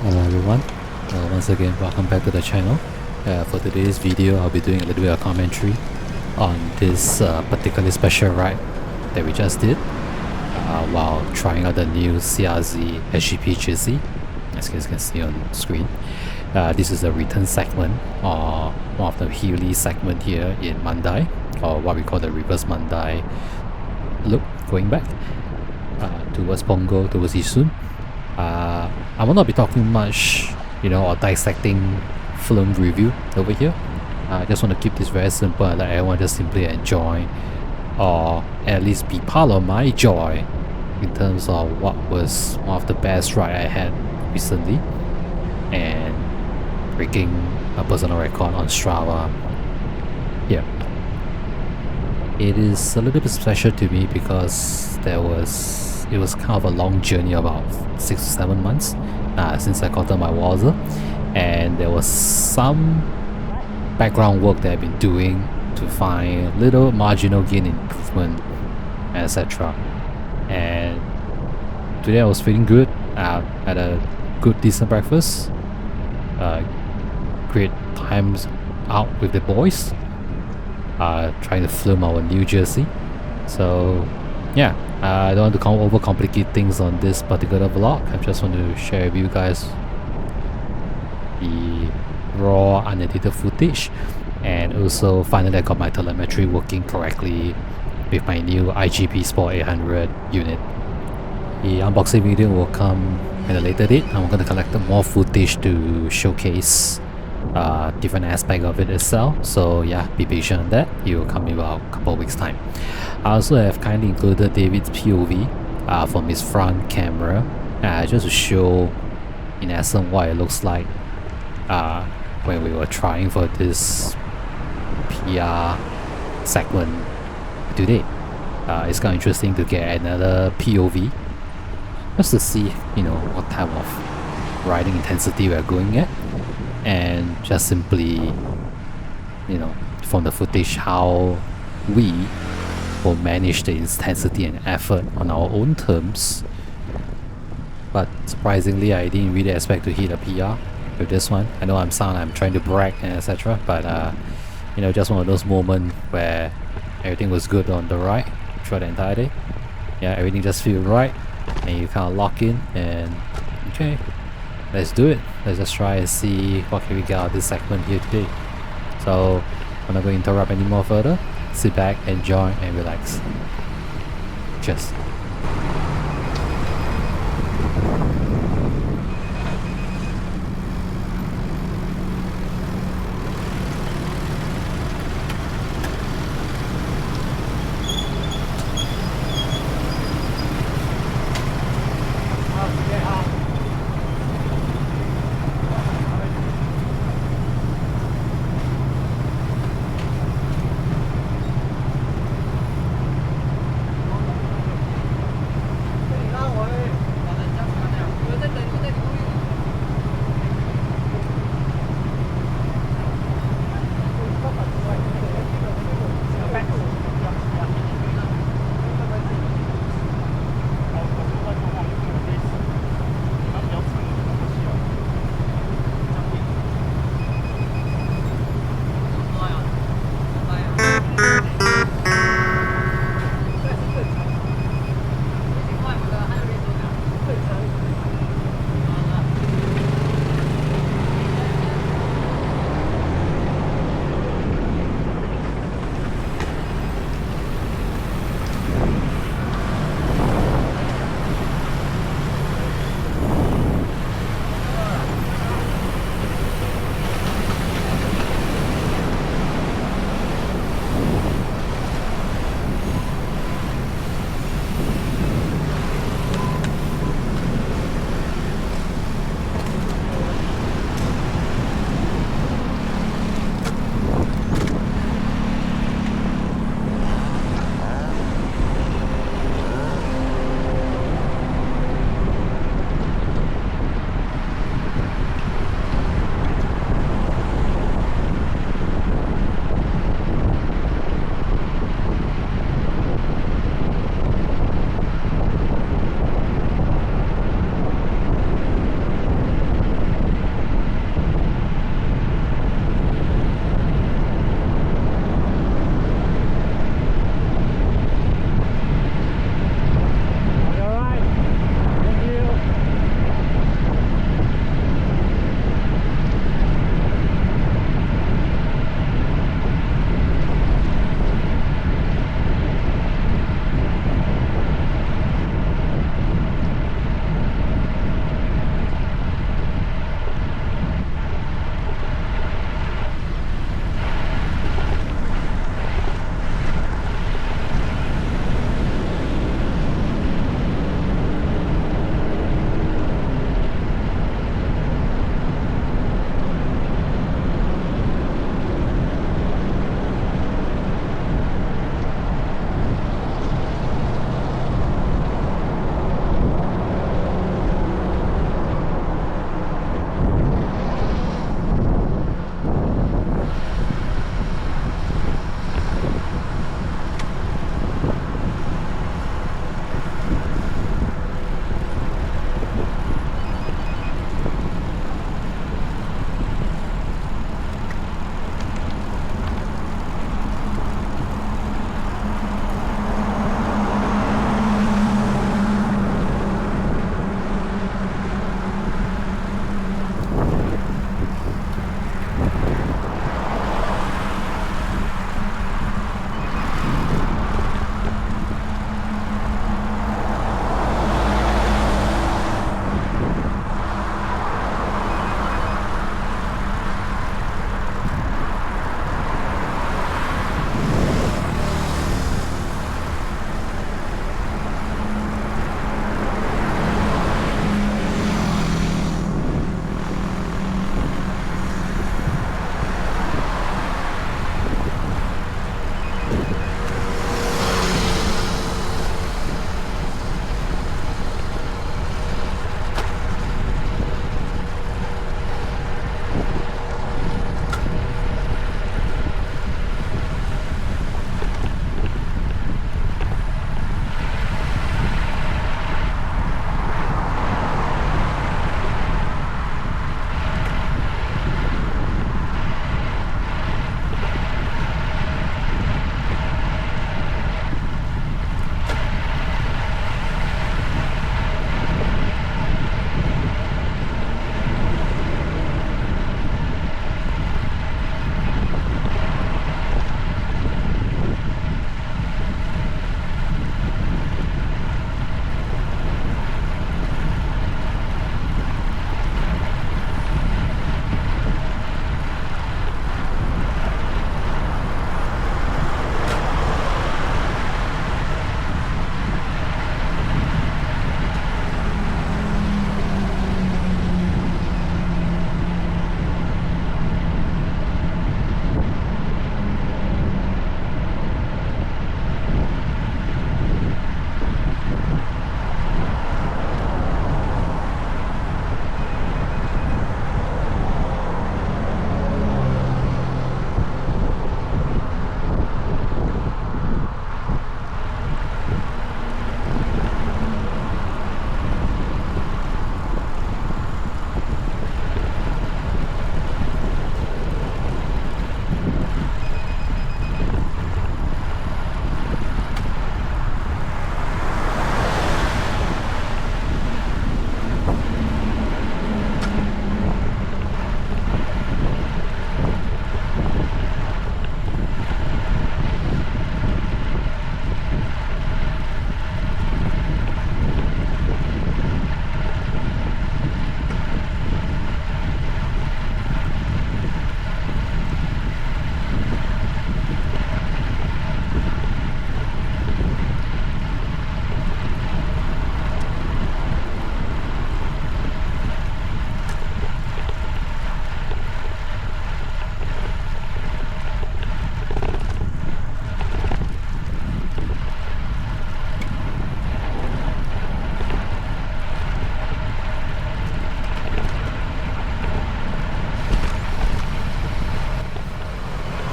Hello everyone, once again welcome back to the channel. For today's video I'll be doing a little bit of commentary on this particularly special ride that we just did while trying out the new CRZ SGP GC, as you can see on screen. This is the return segment, or one of the hilly segment here in Mandai, or what we call the reverse Mandai loop going back towards Punggol, towards Yishun. I will not be talking much, or dissecting film review over here. I just want to keep this very simple and let everyone just simply enjoy, or at least be part of my joy in terms of what was one of the best ride I had recently, and breaking a personal record on Strava. Yeah. It is a little bit special to me because it was kind of a long journey, about 6 to 7 months since I got my Waza, and there was some background work that I've been doing to find little marginal gain improvement, etc. And today I was feeling good. Had a good decent breakfast, great times out with the boys, trying to film our new jersey. So yeah, I don't want to overcomplicate things on this particular vlog. I just want to share with you guys the raw unedited footage, and also finally I got my telemetry working correctly with my new IGP Sport 800 unit. The unboxing video will come at a later date. I'm going to collect more footage to showcase different aspect of it itself, so yeah, be patient on that. It will come in about a couple of weeks time. I also have kindly included David's POV from his front camera, just to show in essence what it looks like when we were trying for this PR segment today. It's kind of interesting to get another POV just to see what type of riding intensity we're going at, and just simply from the footage how we will manage the intensity and effort on our own terms. But surprisingly, I didn't really expect to hit a PR with this one. I know I'm trying to brag and etc, but just one of those moments where everything was good on the ride throughout the entire day. Yeah, everything just feels right, and you kind of lock in and okay, let's do it. Let's just try and see what can we get out of this segment here today. So I'm not going to interrupt any more further. Sit back, enjoy and relax. Cheers.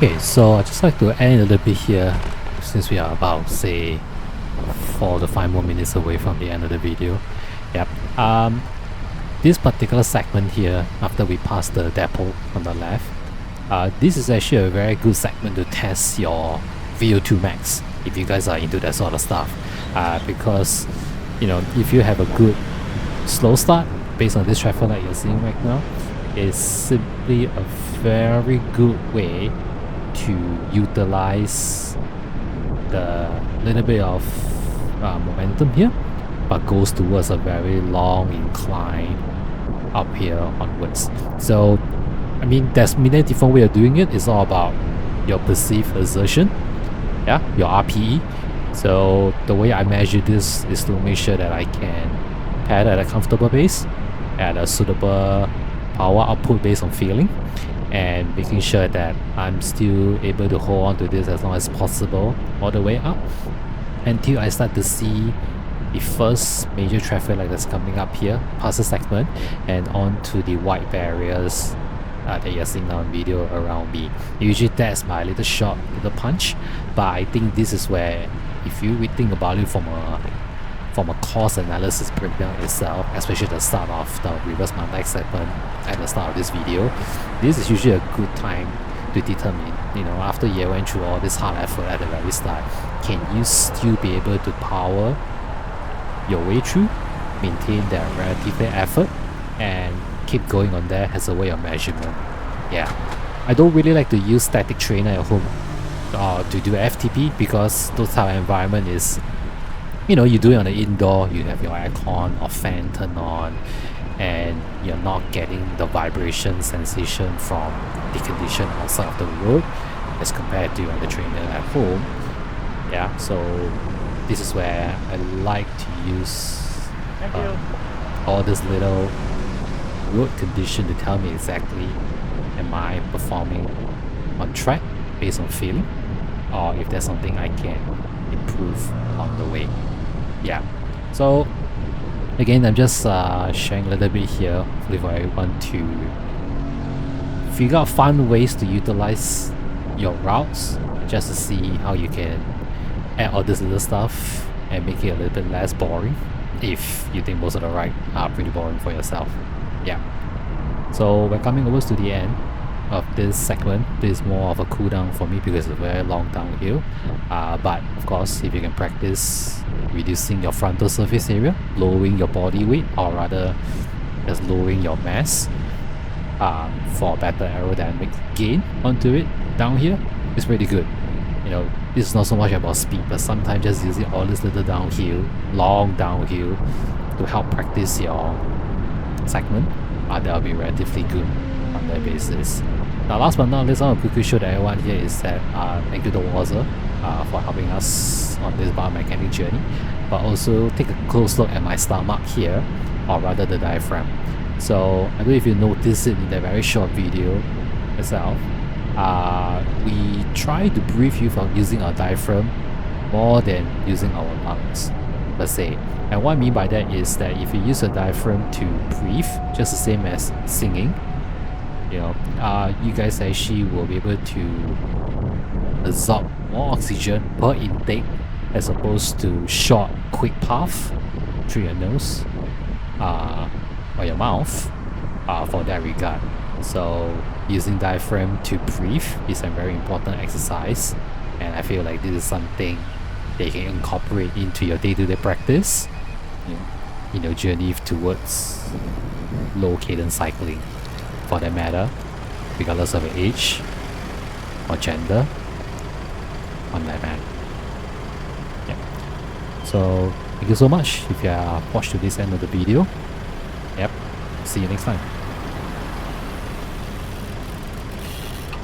Okay, so I'd just like to end a little bit here since we are about, say, 4 to 5 more minutes away from the end of the video. Yep. This particular segment here, after we pass the depot on the left, this is actually a very good segment to test your VO2 max if you guys are into that sort of stuff. Because, you know, if you have a good slow start based on this traffic light you're seeing right now, it's simply a very good way to utilize the little bit of momentum here, but goes towards a very long incline up here onwards. So I mean, there's many different way of doing it. It's all about your perceived exertion, yeah, your RPE. So the way I measure this is to make sure that I can pedal at a comfortable pace, at a suitable power output based on feeling, and making sure that I'm still able to hold on to this as long as possible all the way up until I start to see the first major traffic light that's coming up here past the segment and onto the white barriers that you're seeing now in video around me. Usually that's my little short little punch, but I think this is where, if you think about it from a cost analysis breakdown itself, especially the start of the reverse Monday segment at the start of this video, this is usually a good time to determine, you know, after you went through all this hard effort at the very start, can you still be able to power your way through, maintain that relative effort, and keep going on there as a way of measurement. Yeah, I don't really like to use static trainer at home to do FTP, because those type of environment is, you know, you do it on the indoor, you have your aircon or fan turned on, and you're not getting the vibration sensation from the condition outside of the road as compared to on the trainer at home. Yeah, so this is where I like to use all this little road condition to tell me exactly am I performing on track based on feeling, or if there's something I can improve along the way. Yeah, so again, I'm just sharing a little bit here with everyone to figure out fun ways to utilize your routes, just to see how you can add all this little stuff and make it a little bit less boring if you think most of the rides are pretty boring for yourself. Yeah, so we're coming over to the end of this segment. This is more of a cool down for me because it's a very long downhill, but of course, if you can practice reducing your frontal surface area, lowering your body weight, or rather just lowering your mass for better aerodynamic gain onto it down here, it's pretty good. You know, this is not so much about speed, but sometimes just using all this little downhill, long downhill, to help practice your segment, that'll be relatively good on that basis. Now, last but not least, I want to quickly show to everyone here is that thank you to Wazer for helping us on this biomechanic journey, but also take a close look at my stomach here, or rather the diaphragm. So I don't know if you noticed it in the very short video itself. We try to breathe without using our diaphragm more than using our lungs per se. And what I mean by that is that if you use a diaphragm to breathe, just the same as singing, you know, you guys actually will be able to absorb more oxygen per intake as opposed to short, quick puff through your nose or your mouth for that regard. So using diaphragm to breathe is a very important exercise, and I feel like this is something that you can incorporate into your day-to-day practice in your journey towards low cadence cycling, for that matter, regardless of your age or gender on that matter. Yeah. So thank you so much if you are watched to this end of the video. Yep. See you next time.